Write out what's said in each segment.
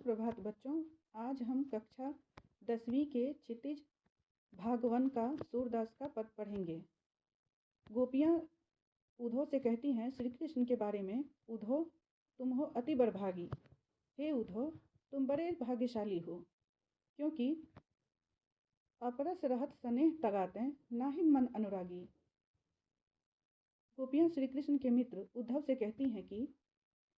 सुप्रभात बच्चों। आज हम कक्षा 10वीं के क्षितिज भाग 1 का सूरदास का पद पढ़ेंगे। गोपियाँ उद्धव से कहती हैं श्री कृष्ण के बारे में, उद्धव तुम हो अति बड़भागी। हे उद्धव, तुम बड़े भाग्यशाली हो, क्योंकि अपरस रहत स्नेह तगाते नाहिन मन अनुरागी। गोपियाँ श्री कृष्ण के मित्र उद्धव से कहती हैं कि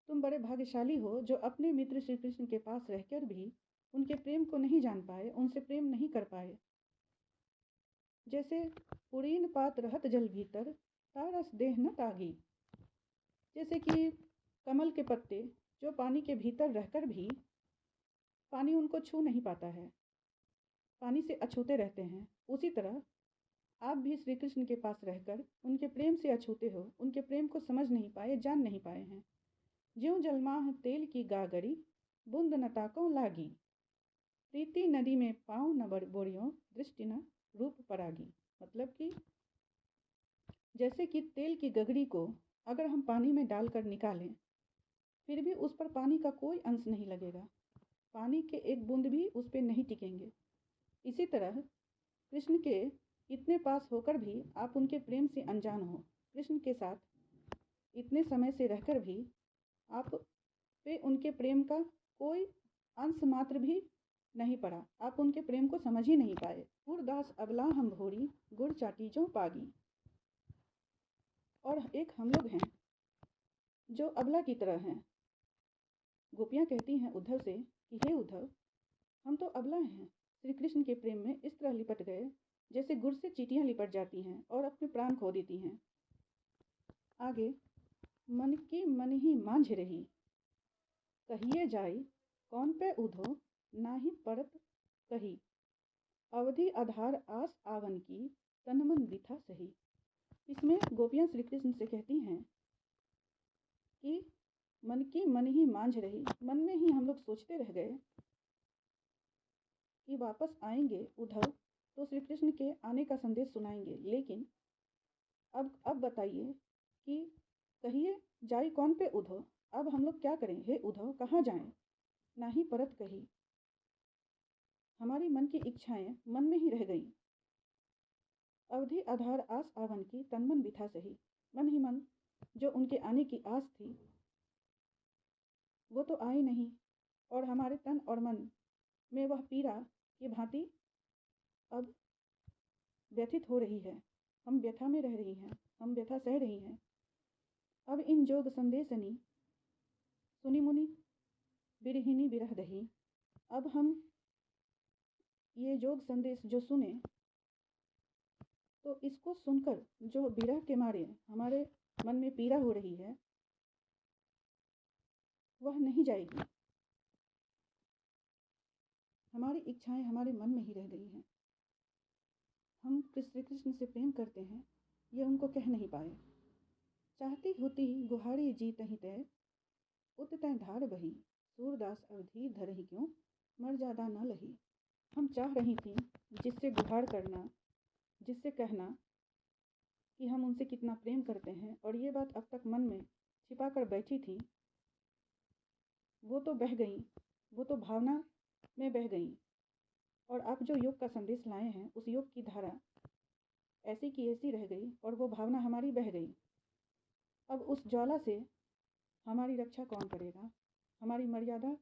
तुम बड़े भाग्यशाली हो जो अपने मित्र श्री कृष्ण के पास रहकर भी उनके प्रेम को नहीं जान पाए, उनसे प्रेम नहीं कर पाए। जैसे पुरीन पात रहत जल भीतर तारस देह न तागी। जैसे कि कमल के पत्ते जो पानी के भीतर रहकर भी पानी उनको छू नहीं पाता है, पानी से अछूते रहते हैं, उसी तरह आप भी श्री कृष्ण के पास रहकर उनके प्रेम से अछूते हो, उनके प्रेम को समझ नहीं पाए, जान नहीं पाए हैं। ज्यों जलमाह तेल की गागरी बूंद न ताकों लागी। प्रीति नदी में पाँव न बोरियों दृष्टि न रूप परागी। मतलब कि जैसे कि तेल की गगरी को अगर हम पानी में डालकर निकालें फिर भी उस पर पानी का कोई अंश नहीं लगेगा, पानी के एक बूंद भी उस पर नहीं टिकेंगे। इसी तरह कृष्ण के इतने पास होकर भी आप उनके प्रेम से अनजान हो, कृष्ण के साथ इतने समय से रहकर भी आप पे उनके प्रेम का कोई अंश मात्र भी नहीं पड़ा, आप उनके प्रेम को समझ ही नहीं पाए। सूरदास अबला हम भोरी गुड़ चाटी जो पागी। और एक हम लोग हैं जो अबला की तरह हैं। गोपियाँ कहती हैं उद्धव से कि हे उद्धव, हम तो अबला हैं, श्री कृष्ण के प्रेम में इस तरह लिपट गए जैसे गुड़ से चींटियाँ लिपट जाती हैं और अपने प्राण खो देती हैं। आगे, मन की मन ही मांझ रही, कहिए जाई कौन पे उधो नाही परत कही। अवधि आधार आस आवन की तन मन बिथा सही। इसमें गोपियाँ श्री कृष्ण से कहती हैं कि मन की मन ही मांझ रही, मन में ही हम लोग सोचते रह गए कि वापस आएंगे उद्धव तो श्री कृष्ण के आने का संदेश सुनाएंगे, लेकिन अब बताइए कि कहिए जाई कौन पे उद्धव, अब हम लोग क्या करें, हे उद्धव कहाँ जाएं, ना ही परत कही। हमारी मन की इच्छाएं मन में ही रह गईं। अवधि आधार आस आवन की तन मन बिथा सही। मन ही मन जो उनके आने की आस थी वो तो आई नहीं, और हमारे तन और मन में वह पीड़ा की भांति अब व्यथित हो रही है। हम व्यथा में रह रही हैं, हम व्यथा सह रही हैं। अब इन जोग संदेशनी सुनी मुनि बिरहिनी बिरह दही। अब हम ये जोग संदेश जो सुने तो इसको सुनकर जो विरह के मारे हमारे मन में पीड़ा हो रही है वह नहीं जाएगी। हमारी इच्छाएं हमारे मन में ही रह गई हैं। हम श्री कृष्ण से प्रेम करते हैं, ये उनको कह नहीं पाए। चाहती होती गुहारी जीत ही तय उत तय धार बही। सूरदास अवधि धरही क्यों मर्यादा न लही। हम चाह रही थी जिससे गुहार करना, जिससे कहना कि हम उनसे कितना प्रेम करते हैं, और ये बात अब तक मन में छिपा कर बैठी थी, वो तो बह गई, वो तो भावना में बह गई। और आप जो योग का संदेश लाए हैं उस योग की धारा ऐसी की ऐसी रह गई और वो भावना हमारी बह गई। अब उस ज्वाला से हमारी रक्षा कौन करेगा। हमारी मर्यादा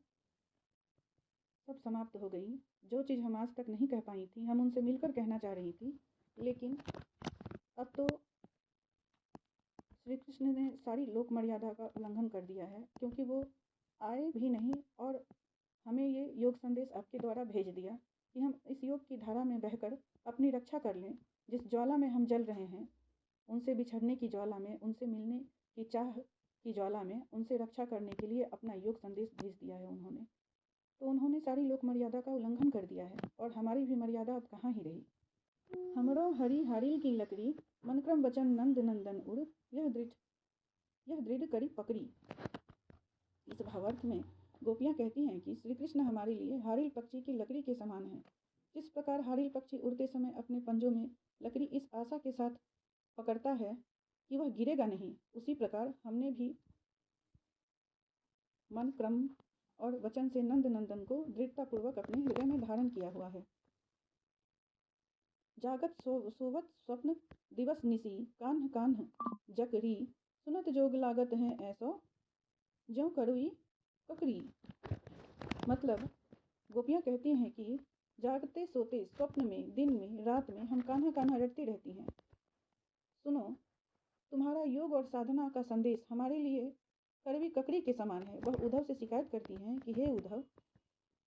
सब समाप्त हो गई। जो चीज़ हम आज तक नहीं कह पाई थी हम उनसे मिलकर कहना चाह रही थी, लेकिन अब तो श्री कृष्ण ने सारी लोक मर्यादा का उल्लंघन कर दिया है, क्योंकि वो आए भी नहीं और हमें ये योग संदेश आपके द्वारा भेज दिया कि हम इस योग की धारा में बहकर अपनी रक्षा कर लें। जिस ज्वाला में हम जल रहे हैं, उनसे बिछड़ने की ज्वाला में, उनसे मिलने की चाह की ज्वाला में, उनसे रक्षा करने के लिए अपना योग संदेश भेज दिया है उन्होंने। तो उन्होंने सारी लोक मर्यादा का उल्लंघन कर दिया है और हमारी भी मर्यादा अब कहाँ ही रही। हमरो हरि हारिल की लकड़ी मनक्रम वचन नंद नंदन उड़ यह दृढ़ करी पकड़ी। इस भावार्थ में गोपियाँ कहती हैं कि श्री कृष्ण हमारे लिए हारिल पक्षी की लकड़ी के समान है। जिस प्रकार हारिल पक्षी उड़ते समय अपने पंजों में लकड़ी इस आशा के साथ पकड़ता है कि वह गिरेगा नहीं, उसी प्रकार हमने भी मन क्रम और वचन से नंद नंदन को दृढ़तापूर्वक अपने हृदय में धारण किया हुआ है। जागत सोवत स्वप्न दिवस निसी कान्ह कान्ह जकरी सुनत जोग लागत है ऐसो ज्यों कड़वी ककरी। मतलब गोपियाँ कहती हैं कि जागते सोते स्वप्न में दिन में रात में हम कान्हा कान्हा रटती रहती हैं। सुनो, तुम्हारा योग और साधना का संदेश हमारे लिए कड़वी ककड़ी के समान है। वह उद्धव से शिकायत करती हैं कि हे उद्धव,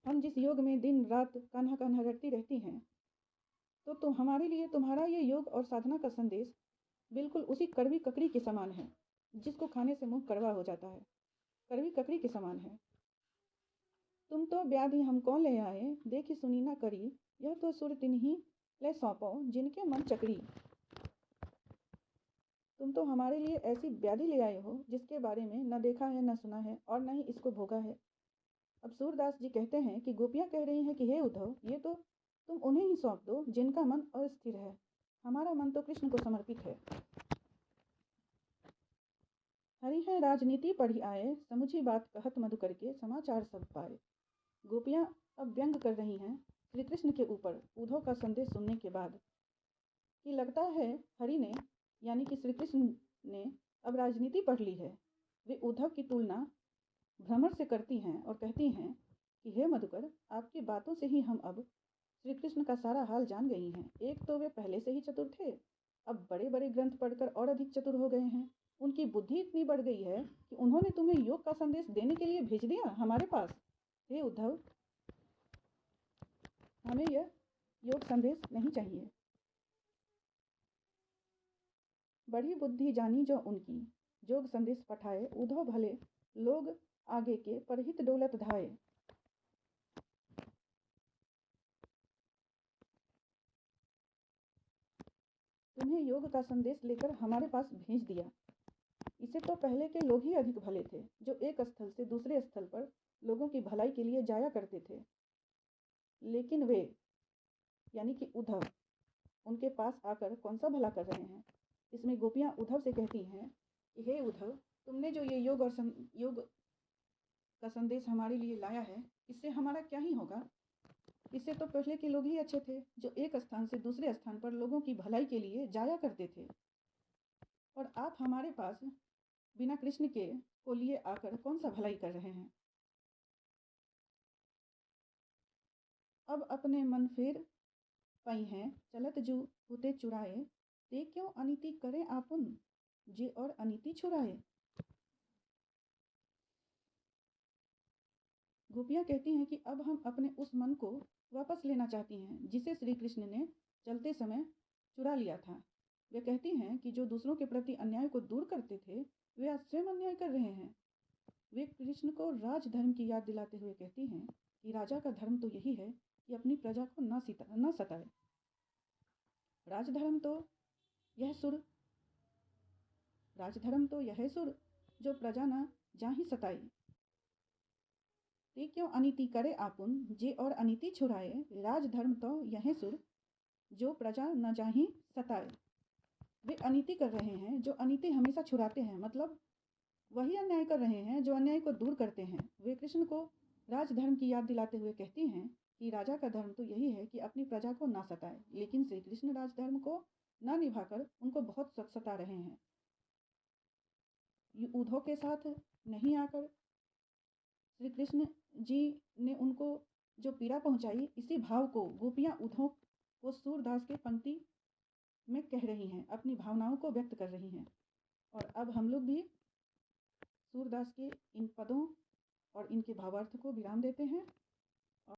हम जिस योग में दिन रात कान्हा कान्हा रटती रहती हैं, तो हमारे लिए तुम्हारा ये योग और साधना का संदेश बिल्कुल उसी कड़वी ककड़ी के समान है जिसको खाने से मुंह कड़वा हो जाता है। कड़वी ककड़ी के समान है। तुम तो व्याधि हमको ले आए, देखी सुनी ना करी, यह तो सुर तिन्ही ले सौंपो जिनके मन चकरी। तुम तो हमारे लिए ऐसी व्याधि ले आए हो जिसके बारे में न देखा है, न सुना है और न ही इसको भोगा है। अब सूरदास जी कहते हैं कि गोपियाँ कह रही हैं कि हे उद्धव, ये तो तुम उन्हें ही सौंप दो जिनका मन अस्थिर है। हमारा मन तो कृष्ण को समर्पित है। हरि है राजनीति पढ़ी आए, समुझी बात कहत मधुकर के समाचार सब पाए। गोपियाँ अब व्यंग कर रही हैं श्री कृष्ण के ऊपर उद्धव का संदेश सुनने के बाद कि लगता है हरि ने यानी कि श्री कृष्ण ने अब राजनीति पढ़ ली है। वे उद्धव की तुलना भ्रमर से करती हैं और कहती हैं कि हे मधुकर, आपकी बातों से ही हम अब श्री कृष्ण का सारा हाल जान गई हैं। एक तो वे पहले से ही चतुर थे, अब बड़े बड़े ग्रंथ पढ़कर और अधिक चतुर हो गए हैं। उनकी बुद्धि इतनी बढ़ गई है कि उन्होंने तुम्हें योग का संदेश देने के लिए भेज दिया हमारे पास। हे उद्धव, हमें यह योग संदेश नहीं चाहिए। बड़ी बुद्धि जानी जो उनकी, जोग संदेश पठाए, उद्धव भले लोग आगे के परहित डोलत धाए। तुम्हें योग का संदेश लेकर हमारे पास भेज दिया। इसे तो पहले के लोग ही अधिक भले थे, जो एक स्थल से दूसरे स्थल पर लोगों की भलाई के लिए जाया करते थे। लेकिन वे यानी कि उद्धव उनके पास आकर कौन सा भला कर रहे हैं। इसमें गोपियाँ उद्धव से कहती हैं कि हे उद्धव, तुमने जो ये योग का संदेश हमारे लिए लाया है, इससे हमारा क्या ही होगा। इससे तो पहले के लोग ही अच्छे थे, जो एक स्थान से दूसरे स्थान पर लोगों की भलाई के लिए जाया करते थे। और आप हमारे पास बिना कृष्ण के को लिए आकर कौन सा भलाई कर रहे हैं। अब अपने मन फेर पई हैं, चलत जू होते चुराए, ते क्यों अनिति करे आपुन, जे और अनिति छुड़ाए। गोपियाँ कहती हैं कि अब हम अपने उस मन को वापस लेना चाहती हैं जिसे श्री कृष्ण ने चलते समय चुरा लिया था। वे कहती हैं कि जो दूसरों के प्रति अन्याय को दूर करते थे, वे आज स्वयं अन्याय कर रहे हैं। वे कृष्ण को राजधर्म की याद दिलाते हुए कहती हैं कि राजा का धर्म तो यही है कि अपनी प्रजा को न सताए। राजधर्म तो यह सुर जो प्रजा न जाहि सताए। ते क्यों अनिति करे आपुन, जे और अनिति छुड़ाए। राजधर्म तो यह सुर जो प्रजा न जाहि सताए। वे अनिति कर रहे हैं जो अनिति हमेशा छुड़ाते हैं, मतलब वही अन्याय कर रहे हैं जो अन्याय को दूर करते हैं। वे कृष्ण को राजधर्म की याद दिलाते हुए कहती हैं कि राजा का धर्म तो यही है कि अपनी प्रजा को ना सताए, लेकिन श्री कृष्ण राजधर्म को ना निभाकर उनको बहुत सता रहे हैं। उद्धव के साथ नहीं आकर श्री कृष्ण जी ने उनको जो पीड़ा पहुंचाई, इसी भाव को गोपियाँ उद्धव को सूरदास के पंक्ति में कह रही हैं, अपनी भावनाओं को व्यक्त कर रही हैं। और अब हम लोग भी सूरदास के इन पदों और इनके भावार्थ को विराम देते हैं।